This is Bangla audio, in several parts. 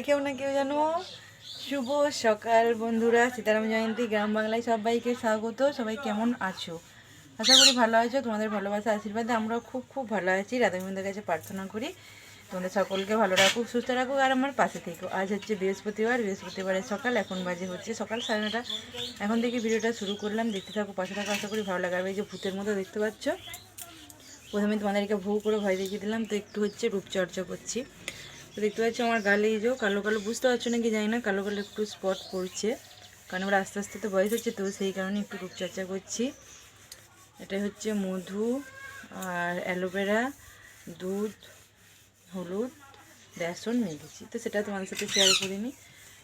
কেউ না কেউ জানো। শুভ সকাল বন্ধুরা, সীতারাম জয়ন্তী গ্রাম বাংলায় সবাইকে স্বাগত। সবাই কেমন আছো? আশা করি ভালো আছো। তোমাদের ভালোবাসা আশীর্বাদে আমরা খুব খুব ভালো আছি। রাধাগোবিন্দের কাছে প্রার্থনা করি তোমাদের সকলকে ভালো রাখুক, সুস্থ রাখুক আর আমার পাশে থেকো। আজ হচ্ছে বৃহস্পতিবারের সকাল। এখন বাজে হচ্ছে সকাল 9:30। এখন থেকে ভিডিওটা শুরু করলাম, দেখতে থাকো, পাশে থাকো, আশা করি ভালো লাগাবে। এই যে ভূতের মতো দেখতে পাচ্ছ, প্রথমে তোমাদেরকে ভু করে ভয় দেখিয়ে দিলাম। তো একটু হচ্ছে রূপচর্চা করছি। তো দেখতে পাচ্ছ আমার গালে এই যে কালো কালো, বুঝতে পারছো নাকি জানি না, কালো কালো একটু স্পট পড়ছে, কারণ আমার আস্তে আস্তে তো বয়স হচ্ছে, তো সেই কারণে একটু রূপচর্চা করছি। এটা হচ্ছে মধু আর অ্যালোভেরা, দুধ, হলুদ, বেসন মেখেছি। তো সেটা তোমাদের সাথে শেয়ার করিনি।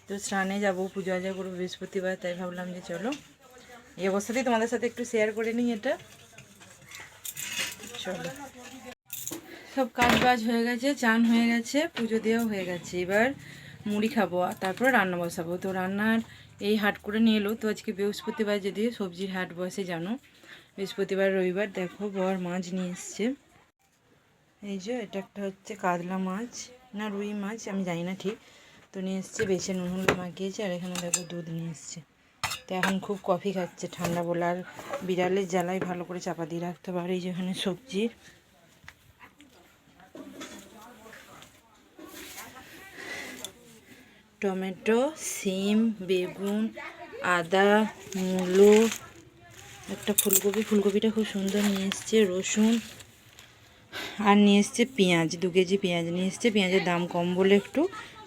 তো স্নানে যাবো, পুজো আজা করবো বৃহস্পতিবার, তাই ভাবলাম যে চলো এই অবস্থাতেই তোমাদের সাথে একটু শেয়ার করে নিই এটা। চলো, সব কাজ বাজ হয়ে গেছে, চান হয়ে গেছে, পুজো দেওয়াও হয়ে গেছে। এবার মুড়ি খাবো আর তারপরে রান্না বসাবো। তো রান্নার এই হাট করে নিয়ে এলো। তো আজকে বৃহস্পতিবার, যদি সবজির হাট বসে জানো, বৃহস্পতিবার রবিবার। দেখো বর মাছ নিয়ে এসছে। এই যে এটা একটা হচ্ছে কাতলা মাছ না রুই মাছ, আমি জানি না ঠিক। তো নিয়ে এসছে, বেছে নুন হলুদ মাখিয়েছে। আর এখানে দেখো দুধ নিয়ে এসছে। তো এখন খুব কফি খাচ্ছে ঠান্ডা বলে, আর বিড়ালের জ্বালায় ভালো করে চাপা দিয়ে রাখতে পারে। এই যে এখানে সবজি, টমেটো, সিম, বেগুন, আদা, মূলো, একটা ফুলকপি, ফুলকপিটা খুব সুন্দর নিয়ে এসছে, রসুন, আর নিয়ে এসছে পেঁয়াজ, 2 কেজি পেঁয়াজ নিয়ে এসছে। পেঁয়াজের দাম কম বলে একটু,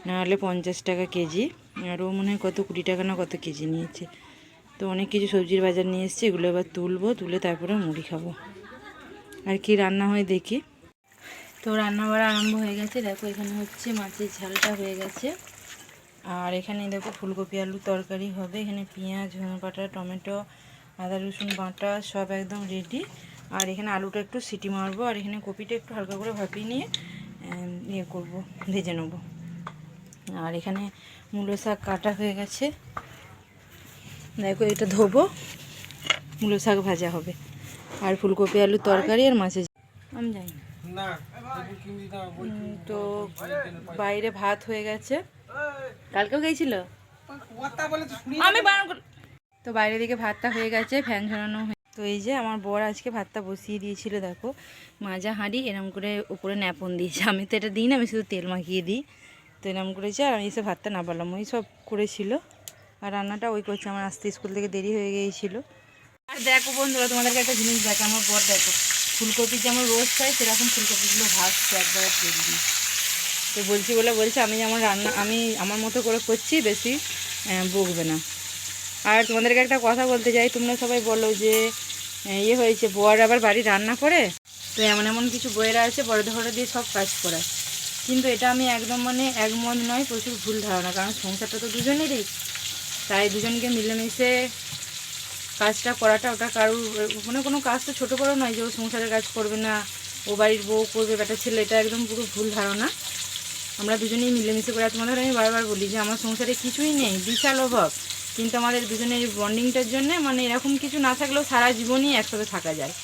নাহলে 50 টাকা কেজি। আরও মনে হয় কত 20 টাকা না কত কেজি নিয়েছে। তো অনেক কিছু সবজির বাজার নিয়ে এসছে। এগুলো এবার তুলবো, তুলে তারপরে মুড়ি খাবো। আর কি রান্না হয় দেখি। তো রান্না বাড়া আরম্ভ হয়ে গেছে। দেখো এখানে হচ্ছে মাছের ঝালটা হয়ে গেছে। আর এখানে দেখো ফুলকপি আলু তরকারি হবে। এখানে পেঁয়াজ, ধনে পাতা, টমেটো, আদা রসুন বাটা সব একদম রেডি। আর এখানে আলুটা একটু সিটি মারবো, আর এখানে কপিটা একটু হালকা করে ভাপিয়ে নিয়ে ইয়ে করবো, ভেজে নেবো। আর এখানে মূলো শাক কাটা হয়ে গেছে। দেখো এটা ধোবো, মূলো শাক ভাজা হবে। আর ফুলকপি আলু তরকারি আর মাছের, আমি জানি না। তো বাইরে ভাত হয়ে গেছে, কালকেও গেছিল আমি তো বাইরে দিকে ভাতটা হয়ে গেছে, ফ্যান ঝরানো হয়ে। তো এই যে আমার বর আজকে ভাতটা বসিয়ে দিয়েছিল। দেখো মাজা হাঁড়ি এরম করে উপরে ন্যাপন দিয়েছে। আমি তো এটা দিই না, আমি শুধু তেল মাখিয়ে দিই। তো এরম করেছে। আর আমি এসে ভাতটা না পারলাম, ওই সব করেছিল। আর রান্নাটা ওই করছে, আমার আসতে স্কুল থেকে দেরি হয়ে গিয়েছিল। আর দেখো বন্ধুরা, তোমাদেরকে একটা জিনিস দেখো, আমার বর দেখো ফুলকপি যেমন রোস্ট হয় সেরকম ফুলকপিগুলো ভাজছে একবার তেল দিয়ে। তো বলছে আমি যেমন রান্না আমি আমার মতো করে করছি, বেশি বকবে না। আর তোমাদেরকে একটা কথা বলতে চাই, তোমরা সবাই বলো যে ইয়ে হয়েছে, বর আবার বাড়ি রান্না করে। তো এমন এমন কিছু বইয়েরা আছে বড়দের ঘরে দিয়ে সব কাজ করায়, কিন্তু এটা আমি একদম একমত নয়, প্রচুর ভুল ধারণা। কারণ সংসারটা তো দুজনেরই, তাই দুজনকে মিলেমিশে কাজটা করাটা, ওটা কারুর কোনো কাজ তো ছোটো বড়ো নয় যে ও সংসারের কাজ করবে না, ও বাড়ির বউ করবে, বেটা ছেলে, এটা একদম পুরো ভুল ধারণা। আমরা দুজনেই মিলেমিশে করে। তোমাদের আমি বারবার বলি যে আমার সংসারে কিছুই নেই, বিশাল অভাব, কিন্তু আমাদের দুজনের বন্ডিংটার জন্য এরকম কিছু না থাকলেও সারা জীবনই একসাথে থাকা যায়।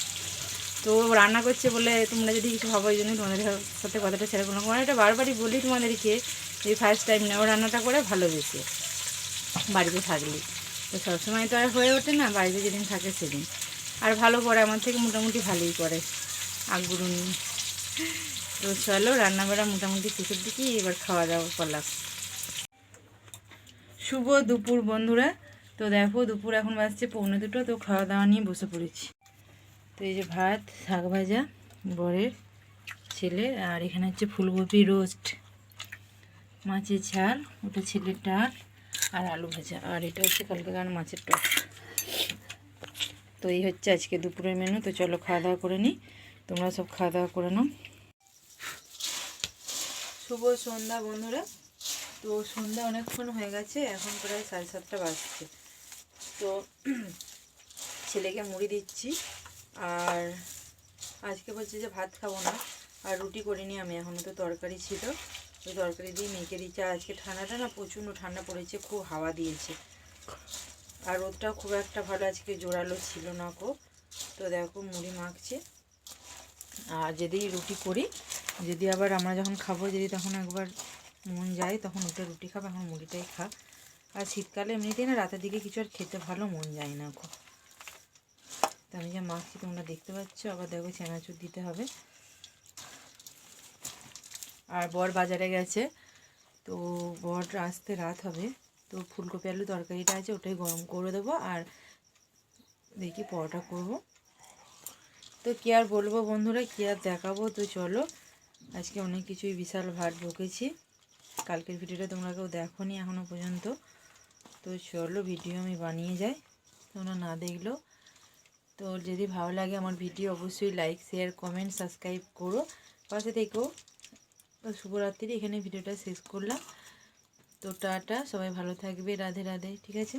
তো রান্না করছে বলে তোমরা যদি কিছু ভাবো, এই জন্যই তোমাদের সাথে কথাটা শেয়ার করলাম। কারণ এটা বারবারই বলি তোমাদেরকে, এই ফার্স্ট টাইম না, ও রান্নাটা করে ভালোবেসে বাড়িতে থাকলে। তো সবসময় তো আর হয়ে ওঠে না, বাড়িতে যেদিন থাকে সেদিন। আর ভালো করে, আমার থেকে মোটামুটি ভালোই করে, আগ্রহ নিয়ে। তো চলো রান্নাবাড়া মোটামুটি শেষের দিকে, এবার খাওয়া দাওয়া করলাম। শুভ দুপুর বন্ধুরা। তো দেখো দুপুর এখন বাজছে 1:45। তো খাওয়া দাওয়া নিয়ে বসে পড়েছি। তো এই যে ভাত, শাক ভাজা বরের ছেলে, আর এখানে হচ্ছে ফুলকপি রোস্ট, মাছের ঝাল, ওটা ছেলের ডাল, আর আলু ভাজা, আর এটা হচ্ছে কালকেকার মাছের টক। তো এই হচ্ছে আজকে দুপুরের মেনু। তো চলো খাওয়া দাওয়া করে নিই, তোমরা সব খাওয়া দাওয়া করে নাও। শুভ সন্ধ্যা বন্ধুরা। তো সন্ধ্যা অনেকক্ষণ হয়ে গেছে, এখন প্রায় 7:30 বাজছে। তো ছেলেকে মুড়ি দিচ্ছি। আর আজকে বলছে যে ভাত খাবো না, আর রুটি করিনি আমি, এখনও তো তরকারি ছিল, ওই তরকারি দিয়ে মেখে দিচ্ছি। আর আজকে ঠান্ডাটা না প্রচণ্ড ঠান্ডা পড়েছে, খুব হাওয়া দিয়েছে, আর রোদটাও খুব একটা ভালো আজকে জোরালো ছিল না কো। তো দেখো মুড়ি মাখছে। আর যদি রুটি করি, যদি আবার আমরা যখন খাবো, যদি তখন একবার মন যায় তখন উঠে রুটি খাবো, এখন মুড়িটাই খা। আর শীতকালে এমনিতেই না রাতের দিকে কিছু আর খেতে ভালো মন যায় না খুব। তো আমি যা মাখছি তোমরা দেখতে পাচ্ছ, আবার দেখো চানাচুর দিতে হবে। আর বর বাজারে গেছে, তো বর আসতে রাত হবে, তো ফুলকপি আলু তরকারিটা আছে ওটাই গরম করে দেবো, আর দেখি পরোটা করব। তো কী আর বলবো বন্ধুরা, কী আর দেখাবো। তো চলো, আজকে অনেক কিছুই বিশাল ভাট বকেছি। কালকের ভিডিওটা তোমরা কেউ দেখো নি এখনও পর্যন্ত। তো চলো ভিডিও আমি বানিয়ে যাই, তোমরা না দেখলেও। তো যদি ভালো লাগে আমার ভিডিও অবশ্যই লাইক শেয়ার কমেন্ট সাবস্ক্রাইব করো, পাশে থেকেও। তো শুভরাত্রি, এখানে ভিডিওটা শেষ করলাম। তো টাটা, সবাই ভালো থাকবে, রাধে রাধে, ঠিক আছে।